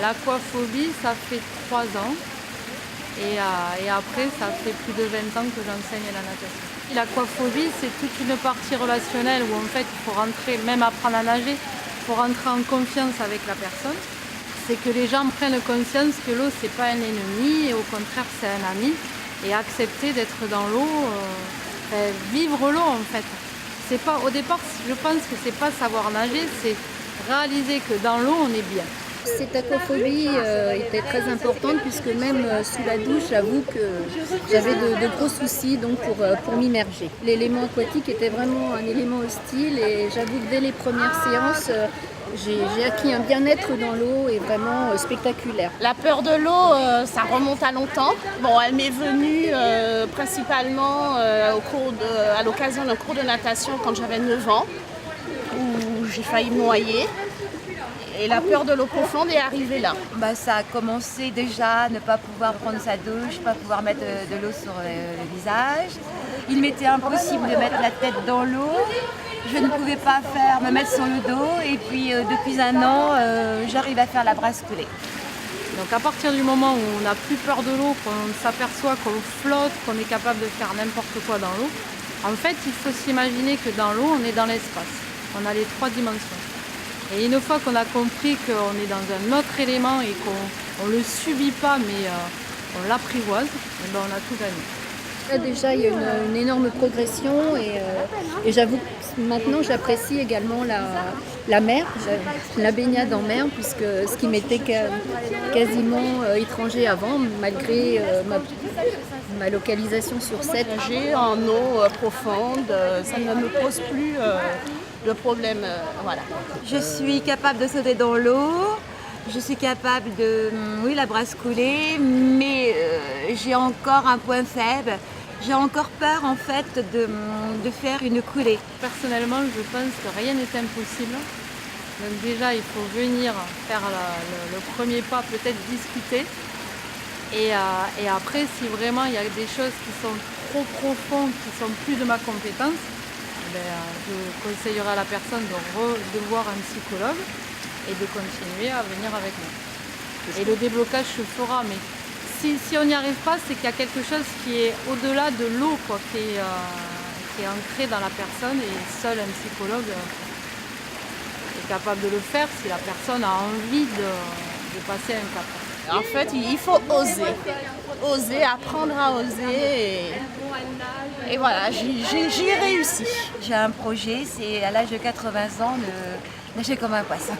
L'aquaphobie, ça fait 3 ans. Et après, ça fait plus de 20 ans que j'enseigne la natation. L'aquaphobie, c'est toute une partie relationnelle où en fait, il faut rentrer, même apprendre à nager, il faut rentrer en confiance avec la personne. C'est que les gens prennent conscience que l'eau, c'est pas un ennemi, et au contraire, c'est un ami. Et accepter d'être dans l'eau, vivre l'eau en fait. C'est pas, au départ, je pense que c'est pas savoir nager, c'est réaliser que dans l'eau, on est bien. Cette aquaphobie était très importante puisque même sous la douche, j'avoue que j'avais de gros soucis donc pour m'immerger. L'élément aquatique était vraiment un élément hostile et j'avoue que dès les premières séances, j'ai acquis un bien-être dans l'eau et vraiment spectaculaire. La peur de l'eau, ça remonte à longtemps. Bon, elle m'est venue principalement à l'occasion d'un cours de natation quand j'avais 9 ans, où j'ai failli me noyer. Et la peur de l'eau profonde est arrivée là. Ça a commencé déjà à ne pas pouvoir prendre sa douche, pas pouvoir mettre de l'eau sur le visage. Il m'était impossible de mettre la tête dans l'eau. Je ne pouvais pas me mettre sur le dos. Et puis depuis 1 an, j'arrive à faire la brasse coulée. Donc à partir du moment où on n'a plus peur de l'eau, qu'on s'aperçoit qu'on flotte, qu'on est capable de faire n'importe quoi dans l'eau, en fait, il faut s'imaginer que dans l'eau, on est dans l'espace. On a les 3 dimensions. Et une fois qu'on a compris qu'on est dans un autre élément et qu'on ne le subit pas, mais on l'apprivoise, on a tout gagné. Là, déjà, il y a une énorme progression et j'avoue que maintenant, j'apprécie également la mer, la baignade en mer, puisque ce qui m'était quasiment étranger avant, malgré ma localisation sur 7. Nager en eau profonde, ça ne me pose plus de problème. Voilà. Je suis capable de sauter dans l'eau. Je suis capable de, la brasse coulée, mais j'ai encore un point faible. J'ai encore peur en fait de faire une coulée. Personnellement, je pense que rien n'est impossible. Donc déjà, il faut venir faire le premier pas, peut-être discuter. Et après, si vraiment il y a des choses qui sont trop profondes, qui sont plus de ma compétence, je conseillerais à la personne de voir un psychologue et de continuer à venir avec moi. Et le déblocage se fera, mais si on n'y arrive pas, c'est qu'il y a quelque chose qui est au-delà de l'eau, qui est ancré dans la personne, et seul un psychologue est capable de le faire si la personne a envie de passer un cap. En fait, il faut oser, apprendre à oser. Et voilà, j'y ai réussi. J'ai un projet, c'est à l'âge de 80 ans de nager comme un poisson.